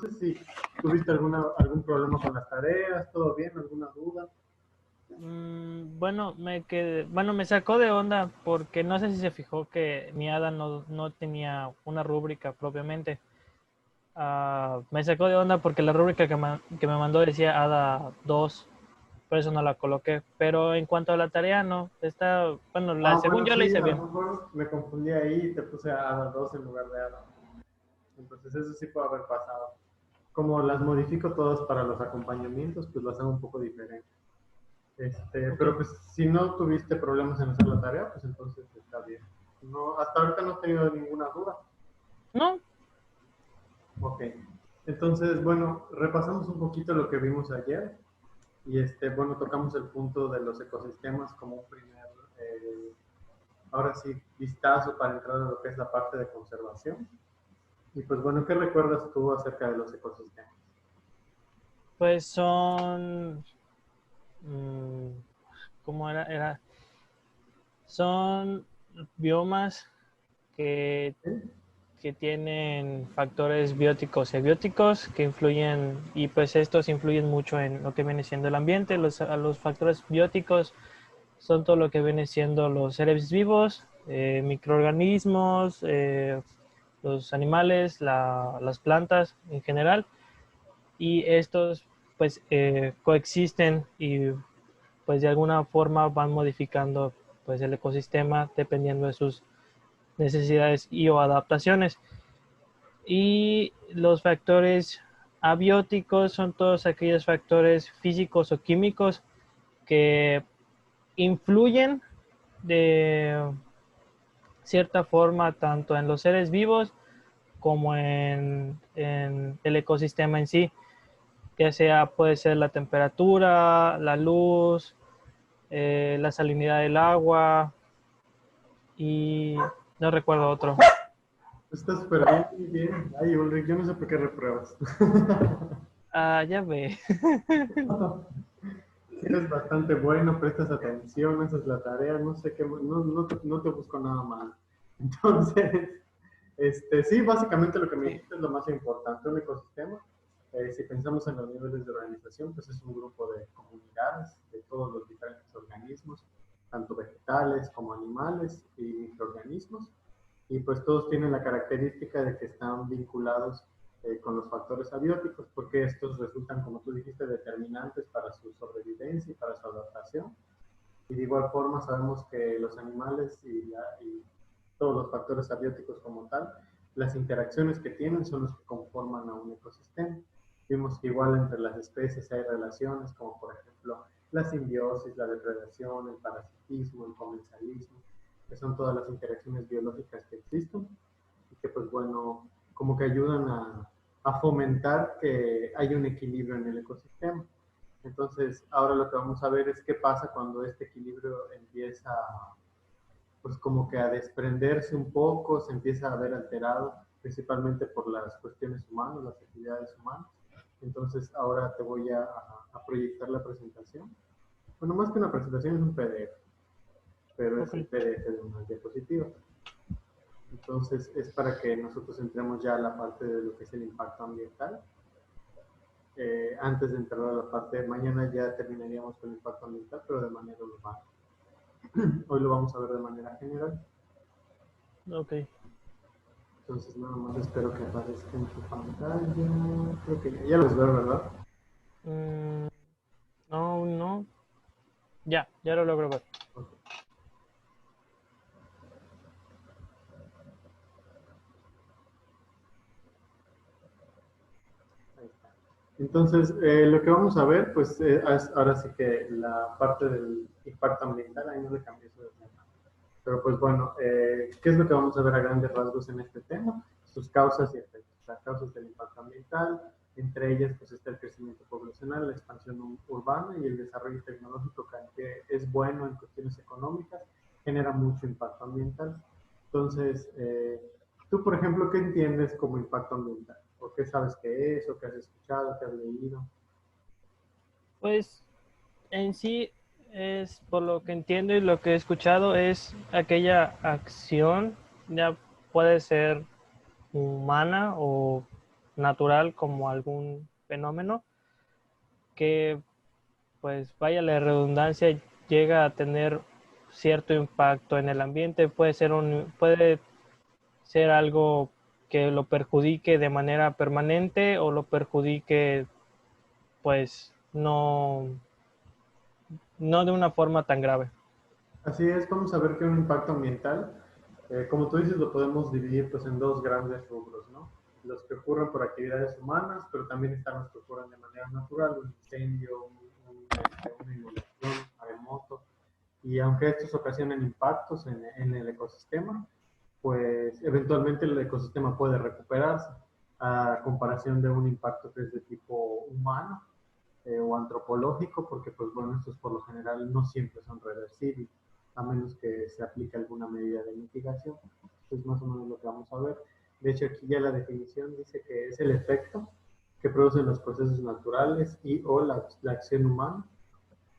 sé si tuviste algún problema con las tareas, todo bien, alguna duda. Bueno, me sacó de onda porque no sé si se fijó que mi ADA no tenía una rúbrica propiamente. Me sacó de onda porque la rúbrica que me mandó decía ADA 2, por eso no la coloqué. Pero en cuanto a la tarea, no, bueno, Ah, según bueno, yo la sí, hice a lo bien. mejor me confundí ahí y te puse a Ada 2 en lugar de Ada. Entonces eso sí puede haber pasado. Como las modifico todas para los acompañamientos, pues las hago un poco diferente. Ok. Pero pues si no tuviste problemas en hacer la tarea, pues entonces está bien. No, hasta ahorita no he tenido ninguna duda. No, Ok. Entonces, bueno, repasamos un poquito lo que vimos ayer y bueno, tocamos el punto de los ecosistemas como un primer, eh, ahora sí, vistazo para entrar a lo que es la parte de conservación. Y pues bueno, ¿qué recuerdas tú acerca de los ecosistemas? pues son, mm, ¿cómo era? Son biomas que ¿Sí? que tienen factores bióticos y abióticos que influyen, y pues estos influyen mucho en lo que viene siendo el ambiente. Los factores bióticos son todo lo que viene siendo los seres vivos, microorganismos, los animales, las plantas en general, y estos pues coexisten y pues de alguna forma van modificando pues el ecosistema dependiendo de sus necesidades y o adaptaciones. Y los factores abióticos son todos aquellos factores físicos o químicos que influyen de cierta forma tanto en los seres vivos como en el ecosistema en sí, ya sea puede ser la temperatura, la luz, la salinidad del agua y no recuerdo otro. Está súper bien, muy bien. Ay, Ulrich, yo no sé por qué repruebas. Ya ve. Eres bastante bueno, prestas atención, haces la tarea, no sé qué, no te busco nada mal. Entonces, sí, básicamente lo que me Sí, dijiste es lo más importante. Un ecosistema, si pensamos en los niveles de organización, pues es un grupo de comunidades de todos los diferentes organismos, tanto vegetales como animales y microorganismos. Y pues todos tienen la característica de que están vinculados con los factores abióticos, porque estos resultan, como tú dijiste, determinantes para su sobrevivencia y para su adaptación. Y de igual forma sabemos que los animales y todos los factores abióticos como tal, las interacciones que tienen son los que conforman a un ecosistema. Vimos que igual entre las especies hay relaciones como por ejemplo la simbiosis, la depredación, el parasitismo, el comensalismo, que son todas las interacciones biológicas que existen y que pues bueno, como que ayudan a fomentar que haya un equilibrio en el ecosistema. Entonces, ahora lo que vamos a ver es qué pasa cuando este equilibrio empieza, pues como que a desprenderse un poco, se empieza a ver alterado, principalmente por las cuestiones humanas, las actividades humanas. Entonces, ahora te voy a proyectar la presentación. Bueno, más que una presentación es un PDF, pero es ok. el PDF de una diapositiva. Entonces, es para que nosotros entremos ya a la parte de lo que es el impacto ambiental. Antes de entrar a la parte de mañana ya terminaríamos con el impacto ambiental, pero de manera urbana. Hoy lo vamos a ver de manera general. Ok. Entonces nada más espero que aparezca en tu pantalla. Creo que ya lo ves, ¿verdad? Mm, no, no. Ya lo logro ver. Okay. Ahí está. Entonces, lo que vamos a ver, pues es ahora sí que la parte del impacto ambiental, ahí no le cambié eso de tema. Pero pues bueno, ¿qué es lo que vamos a ver a grandes rasgos en este tema? Sus causas y efectos. Las causas del impacto ambiental, entre ellas pues está el crecimiento poblacional, la expansión urbana y el desarrollo tecnológico que es bueno en cuestiones económicas, genera mucho impacto ambiental. Entonces, tú por ejemplo, ¿qué entiendes como impacto ambiental? ¿O qué sabes que es? ¿O qué has escuchado? ¿Qué has leído? Pues en sí es, por lo que entiendo y lo que he escuchado, es aquella acción, ya puede ser humana o natural como algún fenómeno que, pues vaya la redundancia, llega a tener cierto impacto en el ambiente. Puede ser algo que lo perjudique de manera permanente o lo perjudique, pues no de una forma tan grave. Así es, vamos a ver que un impacto ambiental, como tú dices, lo podemos dividir pues en dos grandes rubros, ¿no? Los que ocurren por actividades humanas, pero también están los que ocurren de manera natural, un incendio, una inundación, un maremoto. Y aunque estos ocasionen impactos en el ecosistema, pues eventualmente el ecosistema puede recuperarse a comparación de un impacto que es de tipo humano o antropológico, porque pues bueno, estos por lo general no siempre son reversibles, a menos que se aplique alguna medida de mitigación. Es más o menos lo que vamos a ver. De hecho, aquí ya la definición dice que es el efecto que producen los procesos naturales y o la acción humana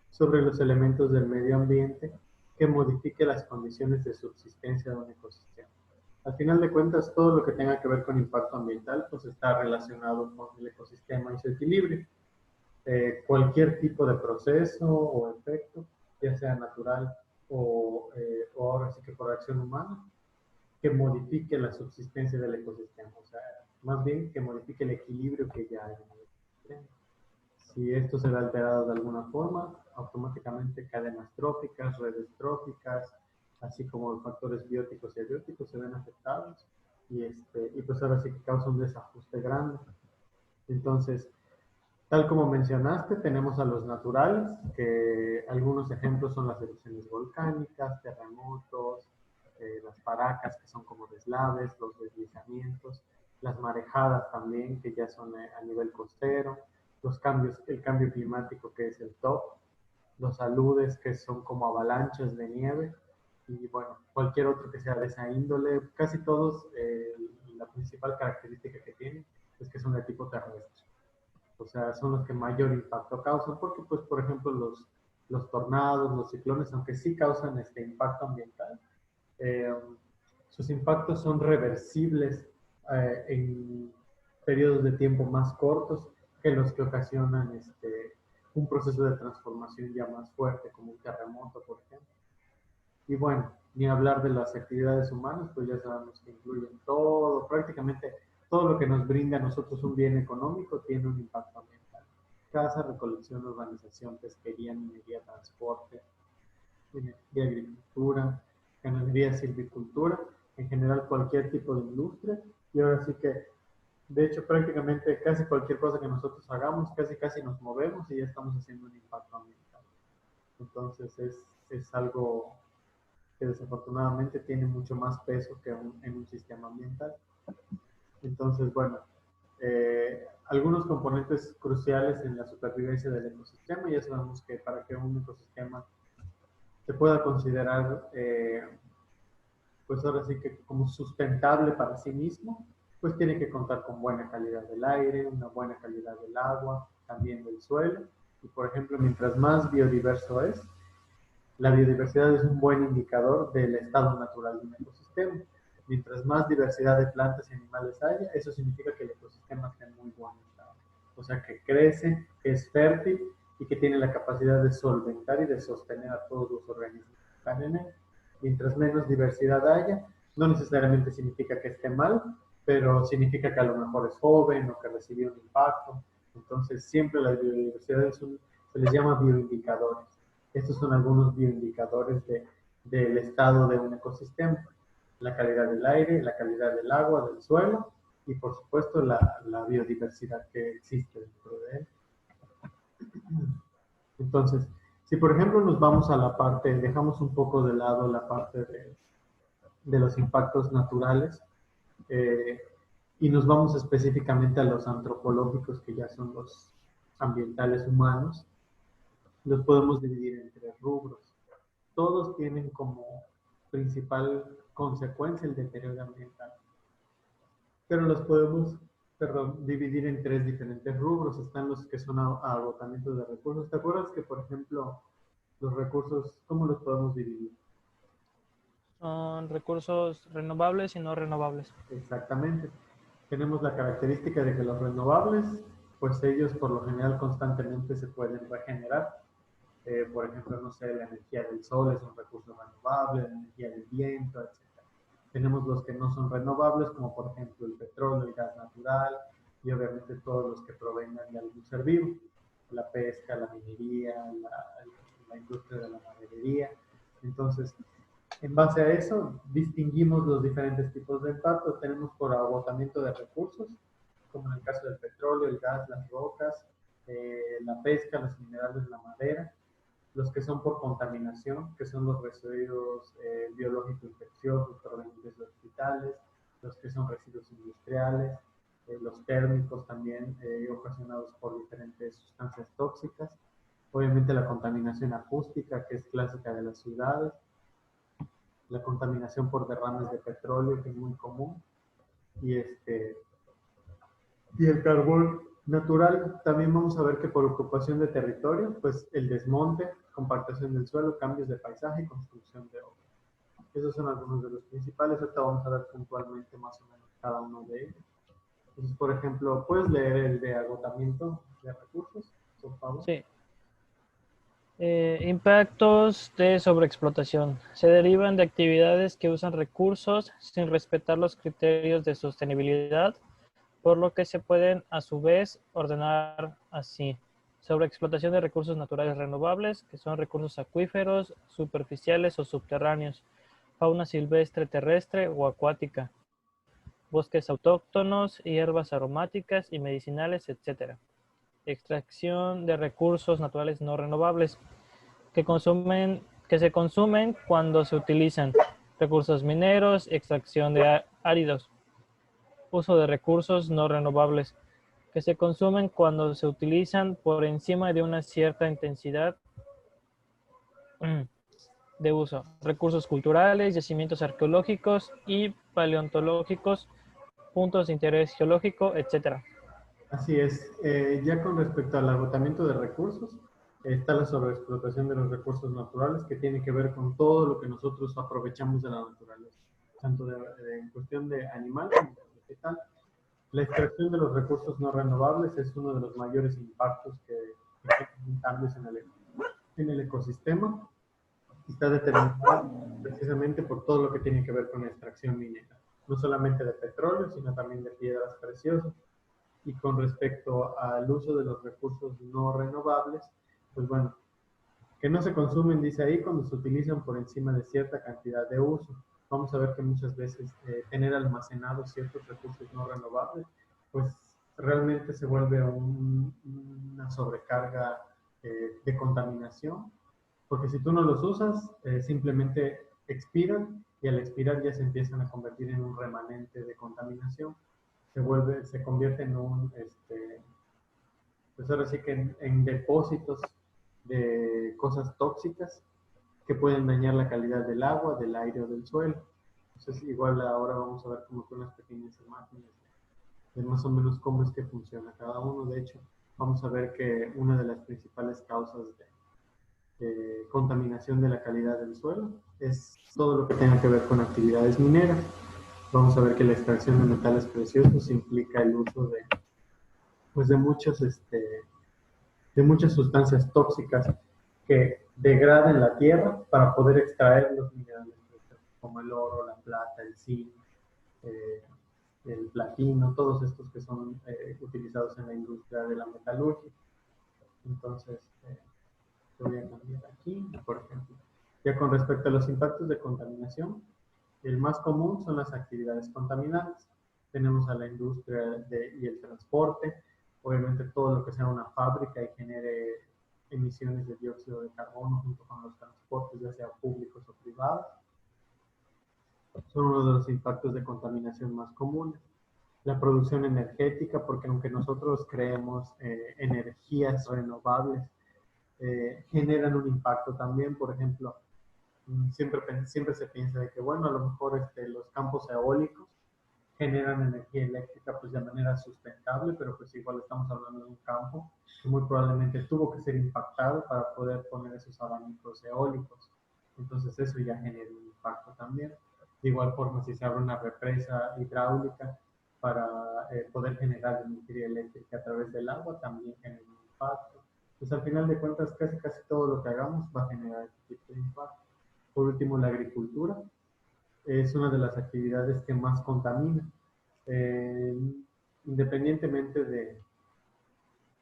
sobre los elementos del medio ambiente que modifique las condiciones de subsistencia de un ecosistema. Al final de cuentas, todo lo que tenga que ver con impacto ambiental, pues está relacionado con el ecosistema y su equilibrio. Cualquier tipo de proceso o efecto, ya sea natural o ahora sí que por acción humana, que modifique la subsistencia del ecosistema. O sea, más bien que modifique el equilibrio que ya hay en el ecosistema. Si esto se ve alterado de alguna forma, automáticamente cadenas tróficas, redes tróficas, así como factores bióticos y abióticos se ven afectados y pues ahora sí que causa un desajuste grande. Entonces, tal como mencionaste, tenemos a los naturales, que algunos ejemplos son las erupciones volcánicas, terremotos, las paracas, que son como deslaves, los deslizamientos, las marejadas también, que ya son a nivel costero, los cambios, el cambio climático, que es el TOP, los aludes, que son como avalanchas de nieve, y bueno, cualquier otro que sea de esa índole, casi todos, la principal característica que tienen es que son de tipo terrestre. O sea, son los que mayor impacto causan, porque pues, por ejemplo, los tornados, los ciclones, aunque sí causan este impacto ambiental, eh, sus impactos son reversibles en periodos de tiempo más cortos que los que ocasionan un proceso de transformación ya más fuerte, como un terremoto, por ejemplo. Y bueno, ni hablar de las actividades humanas, pues ya sabemos que incluyen todo, prácticamente todo lo que nos brinda a nosotros un bien económico tiene un impacto ambiental. Casa, recolección, urbanización, pesquería, minería, transporte, de agricultura, ganadería, silvicultura, en general cualquier tipo de industria. Y ahora sí que, de hecho, prácticamente casi cualquier cosa que nosotros hagamos, casi nos movemos y ya estamos haciendo un impacto ambiental. Entonces es algo que desafortunadamente tiene mucho más peso que en un sistema ambiental. Entonces, bueno, algunos componentes cruciales en la supervivencia del ecosistema, ya sabemos que para que un ecosistema se pueda considerar, pues ahora sí que como sustentable para sí mismo, pues tiene que contar con buena calidad del aire, una buena calidad del agua, también del suelo. Y por ejemplo, mientras más biodiverso es, la biodiversidad es un buen indicador del estado natural de un ecosistema. Mientras más diversidad de plantas y animales haya, eso significa que el ecosistema está en muy buen estado. O sea, que crece, que es fértil y que tiene la capacidad de solventar y de sostener a todos los organismos que están en él. Mientras menos diversidad haya, no necesariamente significa que esté mal, pero significa que a lo mejor es joven o que recibió un impacto. Entonces, siempre la biodiversidad se les llama bioindicadores. Estos son algunos bioindicadores del estado de un ecosistema. La calidad del aire, la calidad del agua, del suelo y por supuesto la biodiversidad que existe dentro de él. Entonces, si por ejemplo nos vamos a la parte, dejamos un poco de lado la parte de los impactos naturales eh, y nos vamos específicamente a los antropológicos, que ya son los ambientales humanos, los podemos dividir en tres rubros. Todos tienen como principal consecuencia el deterioro ambiental, pero los podemos, perdón, dividir en tres diferentes rubros. Están los que son agotamientos de recursos. ¿Te acuerdas que, por ejemplo, los recursos, cómo los podemos dividir? Son recursos renovables y no renovables. Exactamente. Tenemos la característica de que los renovables, pues ellos por lo general constantemente se pueden regenerar. Por ejemplo, no sé, la energía del sol es un recurso renovable, la energía del viento, etc. Tenemos los que no son renovables, como por ejemplo el petróleo, el gas natural y obviamente todos los que provengan de algún ser vivo, la pesca, la minería, la industria de la maderería. Entonces, en base a eso, distinguimos los diferentes tipos de impactos. Tenemos por agotamiento de recursos, como en el caso del petróleo, el gas, las rocas, la pesca, los minerales, la madera. Los que son por contaminación, que son los residuos biológicos infecciosos provenientes de hospitales, los que son residuos industriales, los térmicos también ocasionados por diferentes sustancias tóxicas. Obviamente la contaminación acústica, que es clásica de las ciudades, la contaminación por derrames de petróleo, que es muy común, y, y el carbón natural. También vamos a ver que por ocupación de territorio, pues el desmonte, compactación del suelo, cambios de paisaje y construcción de obras. Esos son algunos de los principales. Ahorita vamos a ver puntualmente más o menos cada uno de ellos. Entonces, por ejemplo, ¿puedes leer el de agotamiento de recursos, por favor? Sí. Impactos de sobreexplotación. Se derivan de actividades que usan recursos sin respetar los criterios de sostenibilidad, por lo que se pueden a su vez ordenar así. Sobreexplotación de recursos naturales renovables, que son recursos acuíferos, superficiales o subterráneos, fauna silvestre terrestre o acuática, bosques autóctonos, hierbas aromáticas y medicinales, etc. Extracción de recursos naturales no renovables, que se consumen cuando se utilizan recursos mineros, extracción de áridos, uso de recursos no renovables, que se consumen cuando se utilizan por encima de una cierta intensidad de uso, recursos culturales, yacimientos arqueológicos y paleontológicos, puntos de interés geológico, etc. Así es. Ya con respecto al agotamiento de recursos, está la sobreexplotación de los recursos naturales, que tiene que ver con todo lo que nosotros aprovechamos de la naturaleza, tanto en cuestión de animal como de vegetal. La extracción de los recursos no renovables es uno de los mayores impactos que tienen cambios en el ecosistema, y está determinada precisamente por todo lo que tiene que ver con la extracción minera, no solamente de petróleo, sino también de piedras preciosas. Y con respecto al uso de los recursos no renovables, pues bueno, que no se consumen, dice ahí, cuando se utilizan por encima de cierta cantidad de uso. Vamos a ver que muchas veces tener almacenados ciertos recursos no renovables, pues realmente se vuelve una sobrecarga de contaminación, porque si tú no los usas, simplemente expiran y al expirar ya se empiezan a convertir en un remanente de contaminación. Se convierte en pues ahora sí que en depósitos de cosas tóxicas que pueden dañar la calidad del agua, del aire o del suelo. Entonces, igual ahora vamos a ver como que unas pequeñas imágenes de más o menos cómo es que funciona cada uno. De hecho, vamos a ver que una de las principales causas de contaminación de la calidad del suelo es todo lo que tenga que ver con actividades mineras. Vamos a ver que la extracción de metales preciosos implica el uso pues de muchas sustancias tóxicas que degraden la tierra para poder extraer los minerales como el oro, la plata, el zinc, eh, el platino, todos estos que son utilizados en la industria de la metalurgia. Entonces, lo voy a cambiar aquí, por ejemplo. Ya con respecto a los impactos de contaminación, el más común son las actividades contaminantes. Tenemos a la industria y el transporte, obviamente todo lo que sea una fábrica y genere emisiones de dióxido de carbono junto con los transportes, ya sea públicos o privados, son uno de los impactos de contaminación más comunes. La producción energética, porque aunque nosotros creemos energías renovables, generan un impacto también. Por ejemplo, siempre se piensa de que, bueno, a lo mejor los campos eólicos generan energía eléctrica pues de manera sustentable, pero pues igual estamos hablando de un campo que muy probablemente tuvo que ser impactado para poder poner esos abanicos eólicos. Entonces eso ya genera un impacto también. De igual forma, si se abre una represa hidráulica para poder generar energía eléctrica a través del agua también genera un impacto. Pues al final de cuentas casi todo lo que hagamos va a generar este tipo de impacto. Por último, la agricultura es una de las actividades que más contamina. Eh, Independientemente de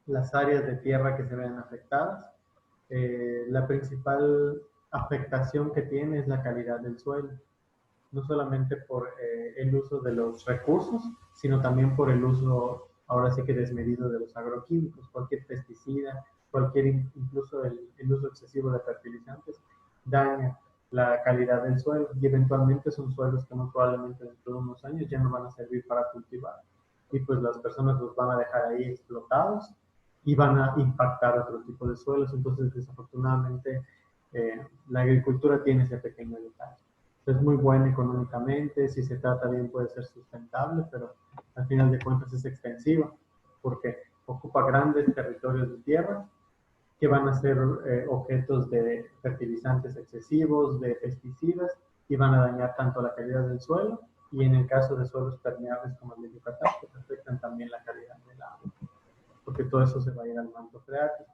las áreas de tierra que se vean afectadas, la principal afectación que tiene es la calidad del suelo, no solamente por el uso de los recursos, sino también por el uso, ahora sí que desmedido, de los agroquímicos. Cualquier pesticida, incluso el uso excesivo de fertilizantes, daña la calidad del suelo y eventualmente son suelos que muy probablemente dentro de unos años ya no van a servir para cultivar. Y pues las personas los van a dejar ahí explotados y van a impactar otro tipo de suelos. Entonces, desafortunadamente, la agricultura tiene ese pequeño detalle. Es muy buena económicamente, si se trata bien puede ser sustentable, pero al final de cuentas es extensiva porque ocupa grandes territorios de tierra que van a ser objetos de fertilizantes excesivos, de pesticidas y van a dañar tanto la calidad del suelo y en el caso de suelos permeables como el de Yucatán, pues afectan también la calidad del agua, porque todo eso se va a ir al manto freático.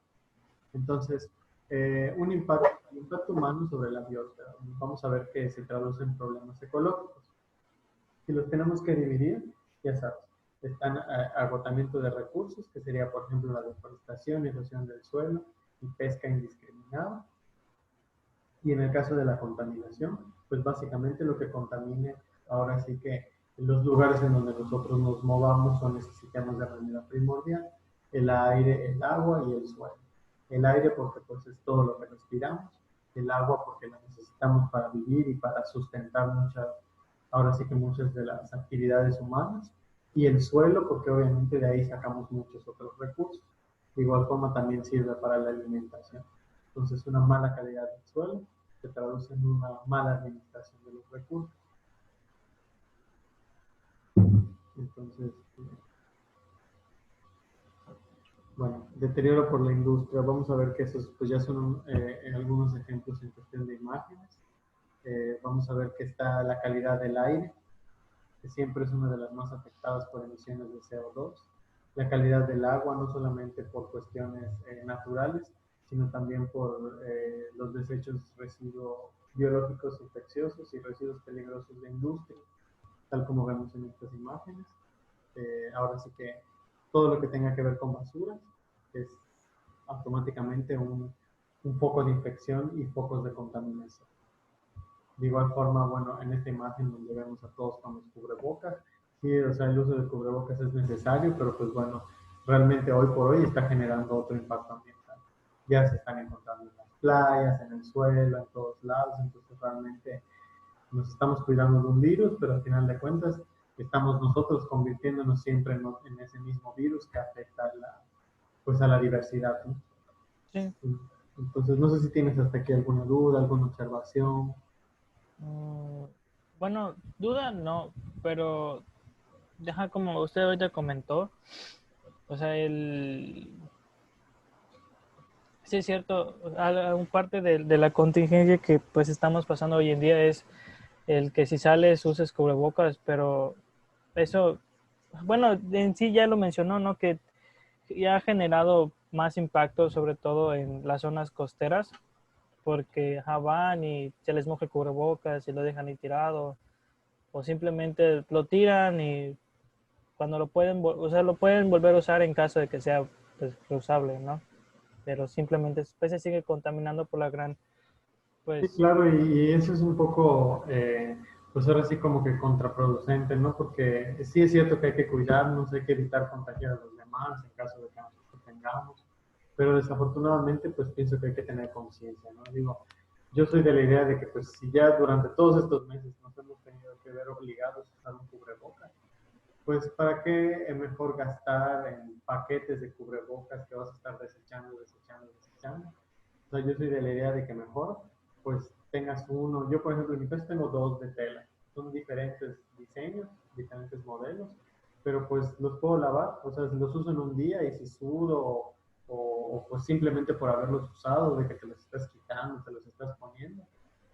Entonces, el impacto humano sobre la biosfera. Vamos a ver que se traduce en problemas ecológicos. Si los tenemos que dividir, ya sabes, están agotamiento de recursos, que sería, por ejemplo, la deforestación, erosión del suelo y pesca indiscriminada. Y en el caso de la contaminación, pues básicamente lo que contamine, ahora sí que en los lugares en donde nosotros nos movamos o necesitamos de manera primordial, el aire, el agua y el suelo. El aire porque pues es todo lo que respiramos, el agua porque la necesitamos para vivir y para sustentar ahora sí que muchas de las actividades humanas, y el suelo porque obviamente de ahí sacamos muchos otros recursos. De igual forma también sirve para la alimentación. Entonces, una mala calidad del suelo se traduce en una mala administración de los recursos. Entonces, bueno, deterioro por la industria. Vamos a ver que esos pues ya son algunos ejemplos en cuestión de imágenes. Vamos a ver que está la calidad del aire, que siempre es una de las más afectadas por emisiones de CO2. La calidad del agua, no solamente por cuestiones naturales, sino también por los desechos, residuos biológicos infecciosos y residuos peligrosos de industria, tal como vemos en estas imágenes. Ahora sí que todo lo que tenga que ver con basuras es automáticamente un foco de infección y focos de contaminación. De igual forma, bueno, en esta imagen donde vemos a todos con los cubrebocas, sí, o sea, el uso de cubrebocas es necesario, pero pues bueno, realmente hoy por hoy está generando otro impacto ambiental. Ya se están encontrando en las playas, en el suelo, en todos lados, entonces realmente nos estamos cuidando de un virus, pero al final de cuentas estamos nosotros convirtiéndonos siempre en ese mismo virus que afecta pues a la diversidad, ¿no? Sí. Entonces, no sé si tienes hasta aquí alguna duda, alguna observación. Bueno, duda no, pero deja como usted ahorita comentó, o sea, sí es cierto, un parte de la contingencia que pues estamos pasando hoy en día es el que si sales uses cubrebocas, pero eso, bueno, en sí ya lo mencionó, ¿no? Que ya ha generado más impacto, sobre todo en las zonas costeras, porque van y se les moja el cubrebocas y lo dejan ahí tirado, o simplemente lo tiran y cuando lo pueden, o sea, lo pueden volver a usar en caso de que sea pues, reusable, ¿no? Pero simplemente pues, se sigue contaminando por la gran, Sí, pues, claro, y eso es un poco, pues ahora sí como que contraproducente, ¿no? Porque sí es cierto que hay que cuidarnos, hay que evitar contagiar a los demás en caso de que nosotros tengamos, pero desafortunadamente pues pienso que hay que tener conciencia, ¿no? Digo, yo soy de la idea de que pues si ya durante todos estos meses nos hemos tenido que ver obligados a usar un cubrebocas, pues ¿para qué es mejor gastar en paquetes de cubrebocas que vas a estar desechando, desechando, desechando? O sea, yo soy de la idea de que mejor, pues tengas uno. Yo, por ejemplo, en mi caso tengo dos de tela. Son diferentes diseños, diferentes modelos, pero pues los puedo lavar. O sea, los uso en un día y si sudo pues simplemente por haberlos usado, de que te los estás quitando, te los estás poniendo,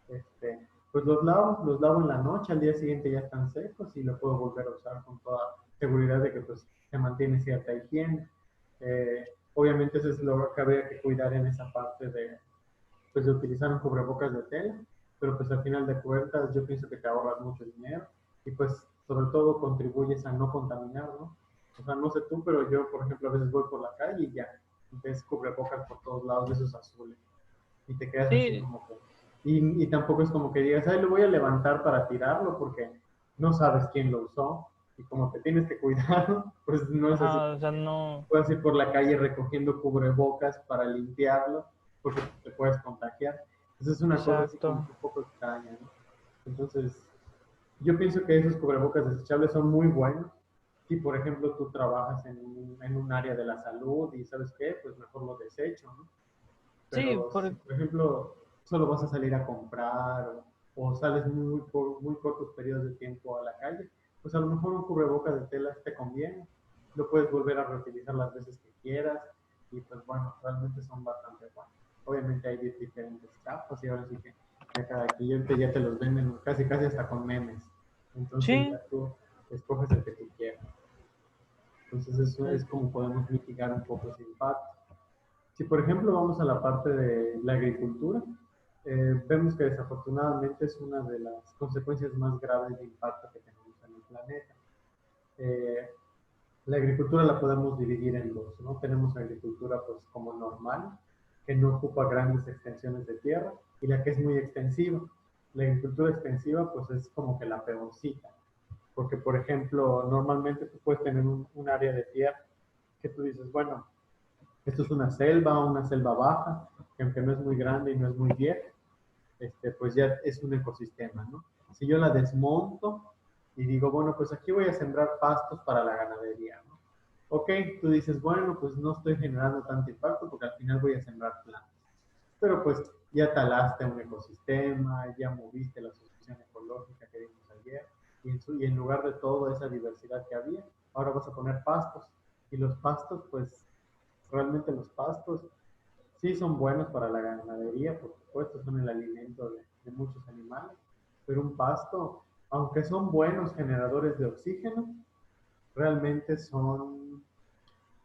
pues los lavo en la noche, al día siguiente ya están secos y lo puedo volver a usar con toda seguridad de que pues se mantiene cierta higiene. Obviamente eso es lo que habría que cuidar en esa parte de, pues, de utilizar un cubrebocas de tela, pero pues al final de cuentas yo pienso que te ahorras mucho dinero y pues sobre todo contribuyes a no contaminar, ¿no? O sea, no sé tú, pero yo, por ejemplo, a veces voy por la calle y ya ves cubrebocas por todos lados de esos azules y te quedas así Sí, como que... Y tampoco es como que digas, ay, lo voy a levantar para tirarlo porque no sabes quién lo usó y como te tienes que cuidar, pues no es así ajá, o como sea, que no, puedes ir por la calle recogiendo cubrebocas para limpiarlo porque te puedes contagiar. Esa es una cosa así como exacto. que un poco extraña, ¿no? Entonces, yo pienso que esos cubrebocas desechables son muy buenos. Si, por ejemplo, tú trabajas en un área de la salud y sabes qué, pues mejor lo desecho, ¿no? Sí, Pero si, por ejemplo, solo vas a salir a comprar o sales por muy cortos periodos de tiempo a la calle, pues a lo mejor un cubrebocas de tela te conviene. Lo puedes volver a reutilizar las veces que quieras y pues bueno, realmente son bastante buenos. Obviamente hay diferentes capas y ahora sí que ya cada cliente ya te los venden casi casi hasta con memes. Entonces sí, ya tú escoges el que tú quieras. Entonces eso es como podemos mitigar un poco ese impacto. Si por ejemplo vamos a la parte de la agricultura, vemos que desafortunadamente es una de las consecuencias más graves de impacto que tenemos en el planeta. Eh, la agricultura la podemos dividir en dos, ¿no? Tenemos agricultura pues como normal, que no ocupa grandes extensiones de tierra, y la que es muy extensiva. La agricultura extensiva pues es como que la peorcita, porque por ejemplo normalmente tú puedes tener un área de tierra que tú dices, bueno, esto es una selva baja, que aunque no es muy grande y no es muy vieja, pues ya es un ecosistema, ¿no? Si yo la desmonto y digo, bueno, pues aquí voy a sembrar pastos para la ganadería, ¿no? Ok, tú dices, bueno, pues no estoy generando tanto impacto porque al final voy a sembrar plantas. Pero pues ya talaste un ecosistema, ya moviste la sucesión ecológica que vimos ayer, y en lugar de toda esa diversidad que había, ahora vas a poner pastos. Y los pastos, pues realmente los pastos sí son buenos para la ganadería, por supuesto, son el alimento de muchos animales, pero un pasto, aunque son buenos generadores de oxígeno, realmente son,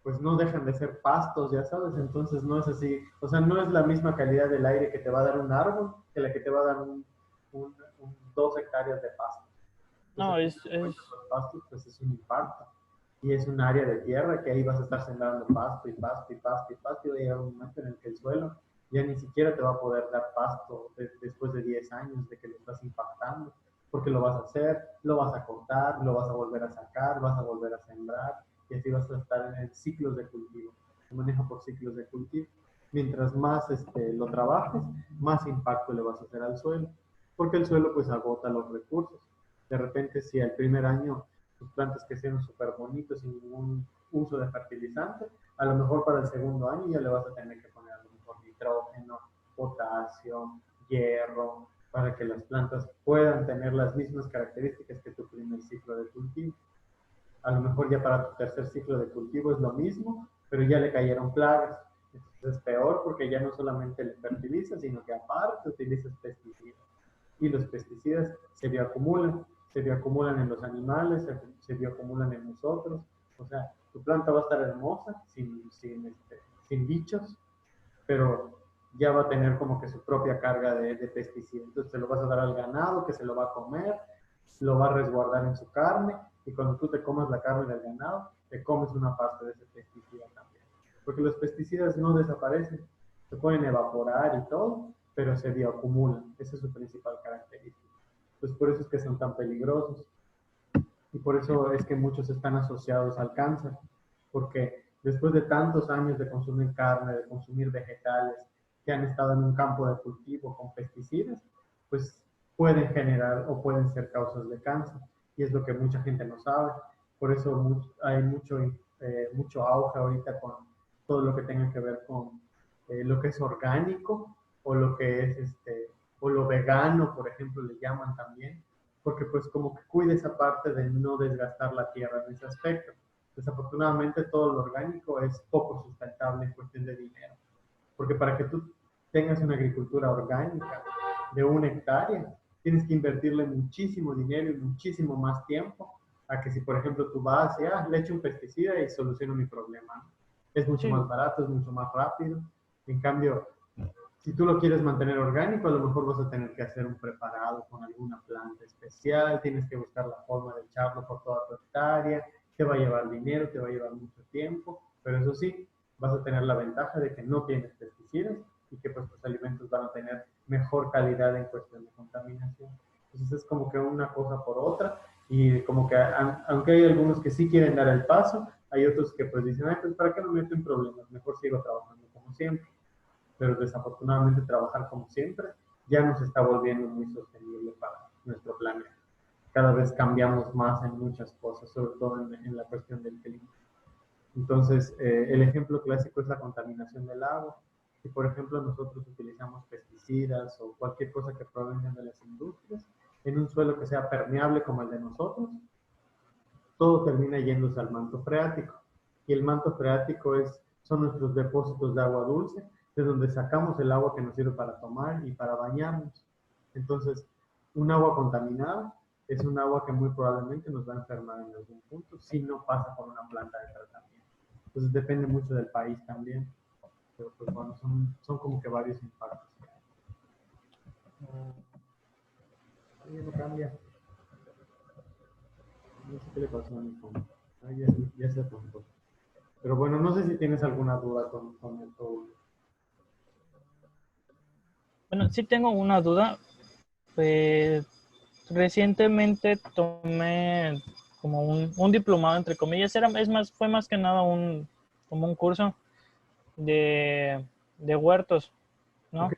pues no dejan de ser pastos, ya sabes, entonces no es así, o sea, no es la misma calidad del aire que te va a dar un árbol que la que te va a dar 2 hectáreas de pasto. Pues al no, final de es, cuentas los pastos pues es un impacto y es un área de tierra que ahí vas a estar sembrando pasto y pasto y pasto y pasto y va a llegar un momento en el que el suelo ya ni siquiera te va a poder dar pasto después de 10 años de que lo estás impactando, porque lo vas a hacer, lo vas a cortar, lo vas a volver a sacar, vas a volver a sembrar y así vas a estar en ciclos de cultivo, se maneja por ciclos de cultivo. Mientras más lo trabajes, más impacto le vas a hacer al suelo, porque el suelo pues agota los recursos. De repente, si el primer año tus plantas crecieron súper bonitos sin ningún uso de fertilizante, a lo mejor para el segundo año ya le vas a tener que poner a lo mejor nitrógeno, potasio, hierro, para que las plantas puedan tener las mismas características que tu primer ciclo de cultivo. A lo mejor ya para tu tercer ciclo de cultivo es lo mismo, pero ya le cayeron plagas. Entonces es peor porque ya no solamente le fertilizas, sino que aparte utilizas pesticidas y los pesticidas se bioacumulan en los animales, se bioacumulan en nosotros. O sea, tu planta va a estar hermosa, sin bichos, pero ya va a tener como que su propia carga de pesticidas. Entonces se lo vas a dar al ganado que se lo va a comer, lo va a resguardar en su carne y cuando tú te comes la carne del ganado, te comes una parte de ese pesticida también. Porque los pesticidas no desaparecen, se pueden evaporar y todo, pero se bioacumulan. Esa es su principal característica. Pues por eso es que son tan peligrosos y por eso es que muchos están asociados al cáncer, porque después de tantos años de consumir carne, de consumir vegetales que han estado en un campo de cultivo con pesticidas, pues pueden generar o pueden ser causas de cáncer. Y es lo que mucha gente no sabe. Por eso hay mucho auge ahorita con todo lo que tenga que ver con lo que es orgánico o lo que es o lo vegano, por ejemplo, le llaman también, porque pues como que cuida esa parte de no desgastar la tierra en ese aspecto. Desafortunadamente todo lo orgánico es poco sustentable en cuestión de dinero, porque para que tú tengas una agricultura orgánica de 1 hectárea, tienes que invertirle muchísimo dinero y muchísimo más tiempo a que si, por ejemplo, tú vas y le echo un pesticida y soluciono mi problema, ¿no? Es mucho Sí. más barato, es mucho más rápido. En cambio, si tú lo quieres mantener orgánico, a lo mejor vas a tener que hacer un preparado con alguna planta especial, tienes que buscar la forma de echarlo por toda tu hectárea, te va a llevar dinero, te va a llevar mucho tiempo, pero eso sí, vas a tener la ventaja de que no tienes pesticidas y que pues tus alimentos van a tener mejor calidad en cuestión de contaminación. Entonces es como que una cosa por otra y como que aunque hay algunos que sí quieren dar el paso, hay otros que pues dicen, ay, pues ¿para qué me meto en problemas? Mejor sigo trabajando como siempre. Pero desafortunadamente trabajar como siempre ya nos está volviendo muy sostenible para nuestro planeta. Cada vez cambiamos más en muchas cosas, sobre todo en la cuestión del clima. Entonces, el ejemplo clásico es la contaminación del agua. Si, por ejemplo, nosotros utilizamos pesticidas o cualquier cosa que provenga de las industrias en un suelo que sea permeable como el de nosotros, todo termina yéndose al manto freático. Y el manto freático son nuestros depósitos de agua dulce, de donde sacamos el agua que nos sirve para tomar y para bañarnos. Entonces, un agua contaminada es un agua que muy probablemente nos va a enfermar en algún punto si no pasa por una planta de tratamiento. Entonces, depende mucho del país también. Pero, pues bueno, son como que varios impactos. Oye, no cambia. No sé qué le pasó a mi phone. Ya se apuntó. Pero bueno, no sé si tienes alguna duda con esto. Bueno, sí tengo una duda. Pues recientemente tomé como un diplomado, entre comillas. Fue más que nada como un curso de huertos, ¿no? Okay.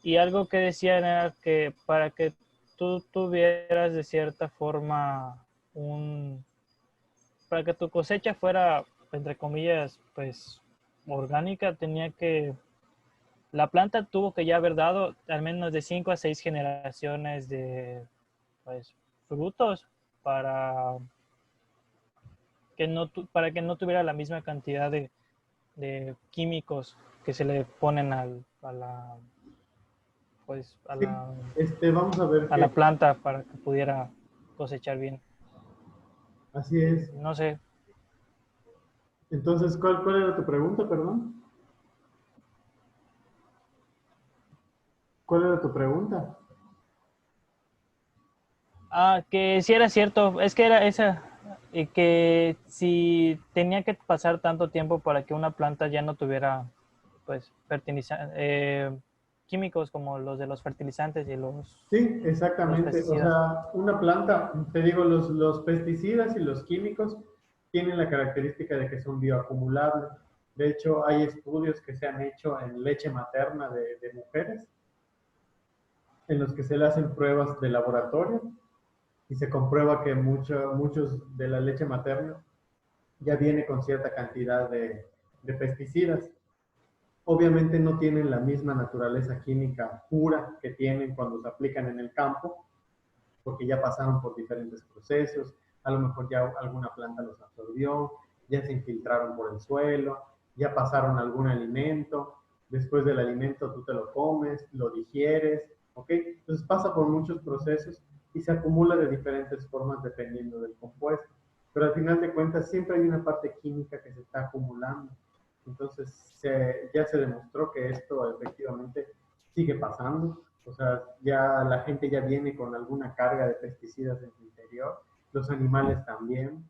Y algo que decían era que para que tú tuvieras de cierta forma para que tu cosecha fuera, entre comillas, pues orgánica, la planta tuvo que ya haber dado al menos de 5 a 6 generaciones de, pues, frutos para para que no tuviera la misma cantidad de químicos que se le ponen pues, Sí, vamos a ver a que la planta para que pudiera cosechar bien. así es. No sé. Entonces, ¿cuál era tu pregunta, perdón? ¿Cuál era tu pregunta? Que si era cierto, es que era esa, que si tenía que pasar tanto tiempo para que una planta ya no tuviera, pues, químicos como los de los fertilizantes y Sí, los exactamente. O pesticidas. sea, una planta, te digo, los pesticidas y los químicos tienen la característica de que son bioacumulables. De hecho, hay estudios que se han hecho en leche materna de mujeres, en los que se le hacen pruebas de laboratorio y se comprueba que muchos de la leche materna ya viene con cierta cantidad de pesticidas. Obviamente no tienen la misma naturaleza química pura que tienen cuando se aplican en el campo, porque ya pasaron por diferentes procesos, a lo mejor ya alguna planta los absorbió, ya se infiltraron por el suelo, ya pasaron algún alimento, después del alimento tú te lo comes, lo digieres, ¿ok? Entonces pasa por muchos procesos y se acumula de diferentes formas dependiendo del compuesto. Pero al final de cuentas siempre hay una parte química que se está acumulando. Entonces ya se demostró que esto efectivamente sigue pasando. O sea, ya la gente ya viene con alguna carga de pesticidas en su interior, los animales también,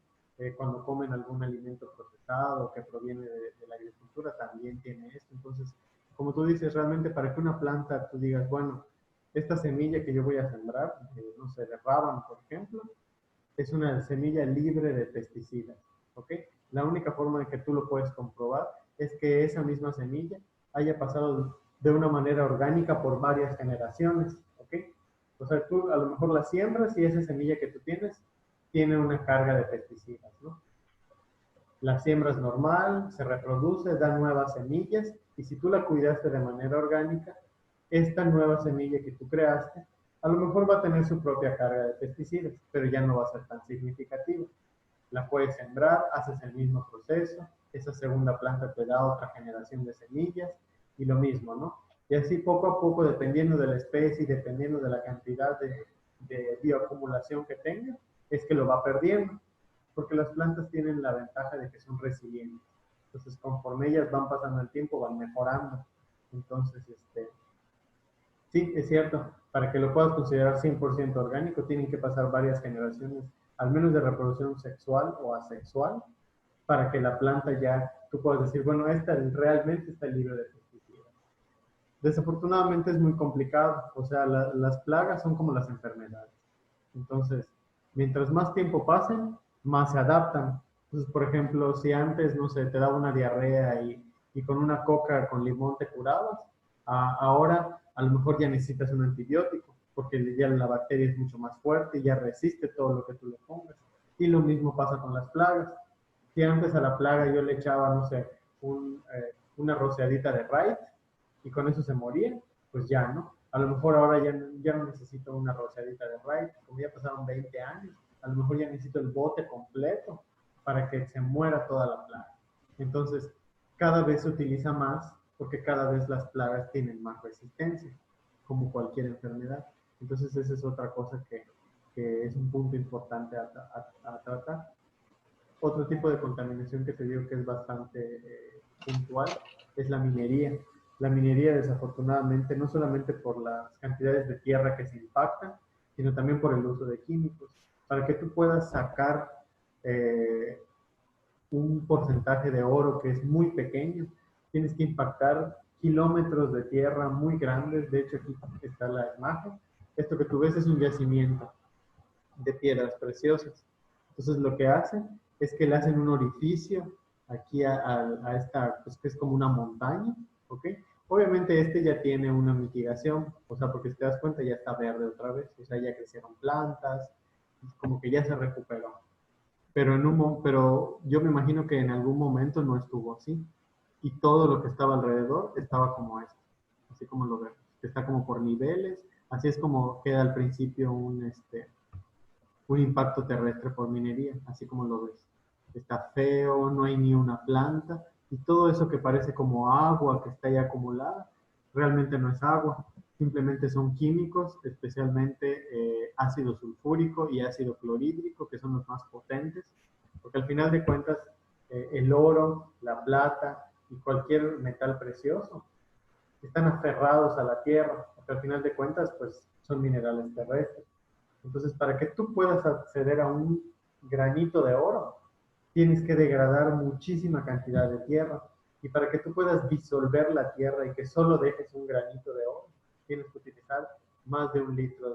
cuando comen algún alimento procesado que proviene de la agricultura también tiene esto. Entonces, como tú dices, realmente para que una planta tú digas, bueno, esta semilla que yo voy a sembrar, no sé, de rábano, por ejemplo, es una semilla libre de pesticidas, ¿ok? La única forma de que tú lo puedes comprobar es que esa misma semilla haya pasado de una manera orgánica por varias generaciones, ¿ok? O sea, tú a lo mejor la siembras y esa semilla que tú tienes tiene una carga de pesticidas, ¿no? La siembra es normal, se reproduce, da nuevas semillas y si tú la cuidaste de manera orgánica, esta nueva semilla que tú creaste a lo mejor va a tener su propia carga de pesticidas, pero ya no va a ser tan significativa. La puedes sembrar, haces el mismo proceso, esa segunda planta te da otra generación de semillas y lo mismo, ¿no? Y así poco a poco, dependiendo de la especie y dependiendo de la cantidad de bioacumulación que tenga, es que lo va perdiendo. Porque las plantas tienen la ventaja de que son resilientes. Entonces, conforme ellas van pasando el tiempo, van mejorando. Entonces, sí, es cierto, para que lo puedas considerar 100% orgánico, tienen que pasar varias generaciones, al menos de reproducción sexual o asexual, para que la planta ya, tú puedas decir, bueno, esta realmente está libre de pesticidas. Desafortunadamente es muy complicado, o sea, las plagas son como las enfermedades. Entonces, mientras más tiempo pasen, más se adaptan. Entonces, por ejemplo, si antes, no sé, te daba una diarrea y con una coca con limón te curabas, ahora a lo mejor ya necesitas un antibiótico, porque ya la bacteria es mucho más fuerte y ya resiste todo lo que tú le pongas. Y lo mismo pasa con las plagas. Si antes a la plaga yo le echaba, no sé, una rociadita de Raid y con eso se moría, pues ya, ¿no? A lo mejor ahora ya no necesito una rociadita de Raid, como ya pasaron 20 años, a lo mejor ya necesito el bote completo para que se muera toda la plaga. Entonces, cada vez se utiliza más porque cada vez las plagas tienen más resistencia, como cualquier enfermedad. Entonces, esa es otra cosa que es un punto importante a tratar. Otro tipo de contaminación que te digo que es bastante puntual es la minería. La minería, desafortunadamente, no solamente por las cantidades de tierra que se impactan, sino también por el uso de químicos. Para que tú puedas sacar eh, un porcentaje de oro que es muy pequeño, tienes que impactar kilómetros de tierra muy grandes. De hecho, aquí está la imagen. Esto que tú ves es un yacimiento de piedras preciosas. Entonces lo que hacen es que le hacen un orificio aquí a esta, pues que es como una montaña, ¿ok? Obviamente este ya tiene una mitigación, o sea, porque si te das cuenta ya está verde otra vez, o sea, ya crecieron plantas, como que ya se recuperó. Pero yo me imagino que en algún momento no estuvo así. Y todo lo que estaba alrededor estaba como esto, así como lo vemos, que está como por niveles, así es como queda al principio un impacto terrestre por minería, así como lo ves. Está feo, no hay ni una planta, y todo eso que parece como agua que está ahí acumulada, realmente no es agua, simplemente son químicos, especialmente ácido sulfúrico y ácido clorhídrico, que son los más potentes, porque al final de cuentas el oro, la plata y cualquier metal precioso están aferrados a la tierra, porque al final de cuentas pues son minerales terrestres. Entonces, para que tú puedas acceder a un granito de oro, tienes que degradar muchísima cantidad de tierra. Y para que tú puedas disolver la tierra y que solo dejes un granito de oro, tienes que utilizar más de 1 litro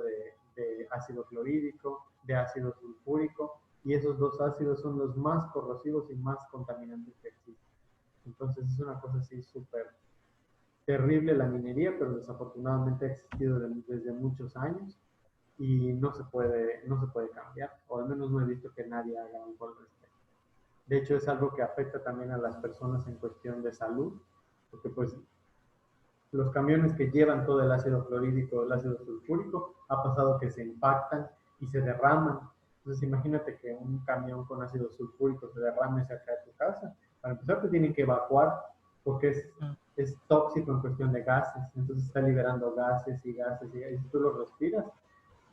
de ácido clorhídrico, de ácido sulfúrico, y esos dos ácidos son los más corrosivos y más contaminantes que existen. Entonces, es una cosa así súper terrible la minería, pero desafortunadamente ha existido desde muchos años y no se puede cambiar, o al menos no he visto que nadie haga algo al respecto. De hecho, es algo que afecta también a las personas en cuestión de salud, porque pues los camiones que llevan todo el ácido clorhídrico, el ácido sulfúrico, ha pasado que se impactan y se derraman. Entonces, imagínate que un camión con ácido sulfúrico se derrame cerca de tu casa. Para empezar, te tienen que evacuar porque es tóxico en cuestión de gases. Entonces, está liberando gases y gases y gases. Y si tú lo respiras,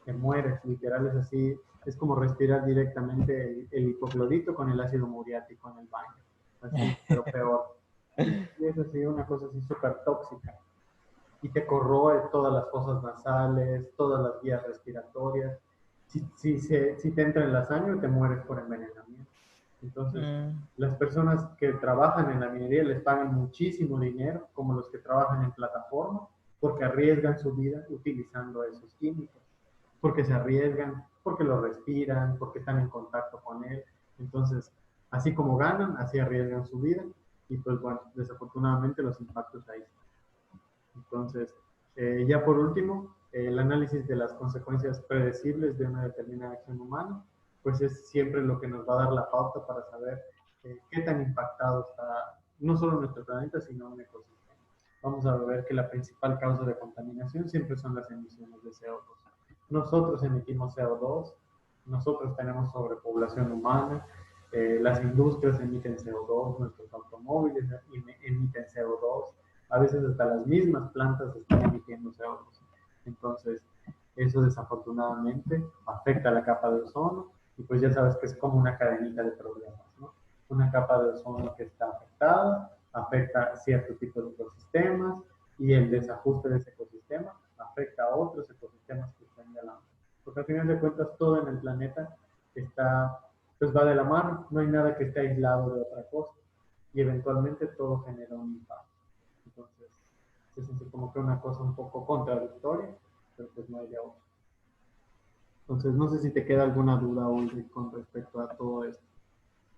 te mueres, literal es así, es como respirar directamente el hipoclorito con el ácido muriático en el baño, así, pero peor. Y es así, una cosa así súper tóxica. Y te corroe todas las fosas nasales, todas las vías respiratorias. Si te entra en la sangre, te mueres por envenenamiento. Entonces, las personas que trabajan en la minería les pagan muchísimo dinero, como los que trabajan en plataforma, porque arriesgan su vida utilizando esos químicos, porque se arriesgan, porque lo respiran, porque están en contacto con él. Entonces, así como ganan, así arriesgan su vida y pues bueno, desafortunadamente los impactos ahí están. Entonces, ya por último, el análisis de las consecuencias predecibles de una determinada acción humana, pues es siempre lo que nos va a dar la pauta para saber qué tan impactado está no solo nuestro planeta, sino un ecosistema. Vamos a ver que la principal causa de contaminación siempre son las emisiones de CO2. Nosotros emitimos CO2, nosotros tenemos sobrepoblación humana, las industrias emiten CO2, nuestros automóviles emiten CO2, a veces hasta las mismas plantas están emitiendo CO2. Entonces, eso desafortunadamente afecta a la capa de ozono y pues ya sabes que es como una cadenita de problemas, ¿no? Una capa de ozono que está afectada, afecta cierto tipo de ecosistemas, y el desajuste de ese ecosistema afecta a otros ecosistemas que están de la mano. Porque al final de cuentas todo en el planeta está, pues va de la mano, no hay nada que esté aislado de otra cosa, y eventualmente todo genera un impacto. Entonces, es así como que una cosa un poco contradictoria, pero pues no hay de otra. Entonces, no sé si te queda alguna duda, Ulrich, con respecto a todo esto.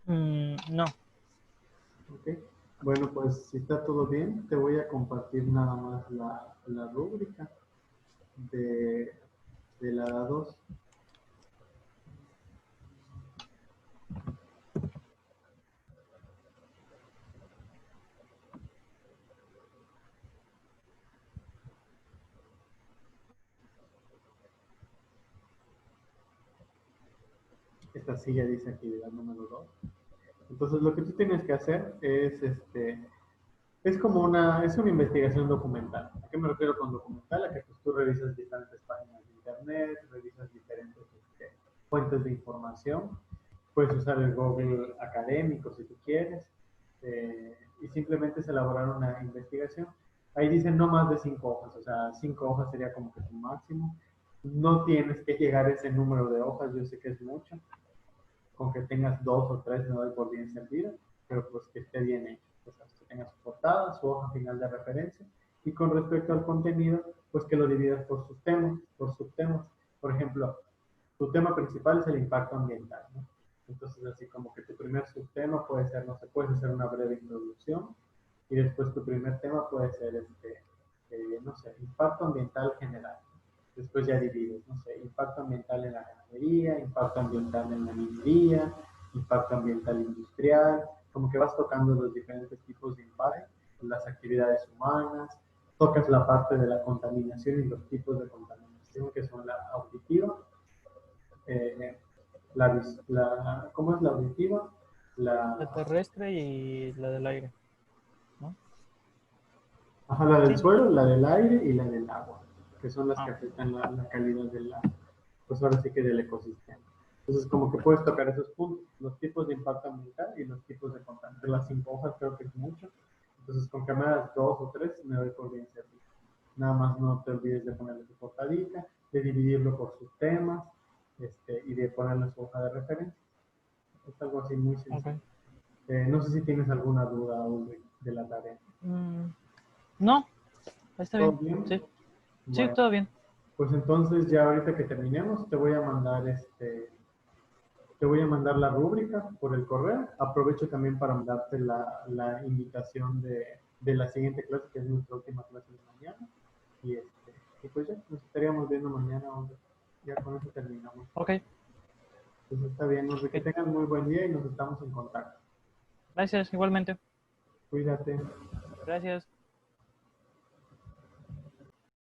No. ¿Ok? Bueno, pues si está todo bien, te voy a compartir nada más la rúbrica de, de la 2. Esta silla dice actividad número 2. Entonces, lo que tú tienes que hacer es como es una investigación documental. ¿A qué me refiero con documental? A que pues, tú revisas diferentes páginas de internet, revisas diferentes fuentes de información. Puedes usar el Google académico si tú quieres, y simplemente es elaborar una investigación. Ahí dicen no más de 5 hojas, o sea, 5 hojas sería como que tu máximo. No tienes que llegar a ese número de hojas, yo sé que es mucho. Con que tengas 2 o 3 me doy por bien servido, pero pues que esté bien hecho. O sea, que tenga su portada, su hoja final de referencia, y con respecto al contenido, pues que lo dividas por sus temas, por subtemas. Por ejemplo, tu tema principal es el impacto ambiental, ¿no? Entonces, así como que tu primer subtema puede ser, no sé, puedes hacer una breve introducción, y después tu primer tema puede ser, no sé, impacto ambiental general. Después ya divides, no sé, impacto ambiental en la ganadería, impacto ambiental en la minería, impacto ambiental industrial, como que vas tocando los diferentes tipos de impacto, las actividades humanas, tocas la parte de la contaminación y los tipos de contaminación que son la auditiva, eh, ¿cómo es la auditiva? La La, terrestre y la del aire, ¿no? ajá, la del Sí. suelo, la del aire y la del agua, que son las que Ah, afectan la calidad del agua, pues ahora sí que del ecosistema. Entonces, como que puedes tocar esos puntos, los tipos de impacto ambiental y los tipos de contaminación. De las 5 hojas creo que es mucho, entonces con que me hagas 2 o 3 me doy por bien servido. Nada más no te olvides de ponerle su portadita, de dividirlo por sus temas, y de ponerle su hoja de referencia. Es algo así muy ok. sencillo. No sé si tienes alguna duda, Ulrich, de la tarea. No, está ¿Todo bien. bien? Sí, sí, Bueno, todo bien. pues entonces ya ahorita que terminemos te voy a mandar te voy a mandar la rúbrica por el correo. Aprovecho también para mandarte la invitación de la siguiente clase, que es nuestra última clase de mañana. Y pues ya, nos estaríamos viendo mañana, hombre. Ya con eso terminamos. Ok, Pues está bien, Ulrich, que ok. tengas muy buen día y nos estamos en contacto. Gracias, igualmente. Cuídate. Gracias.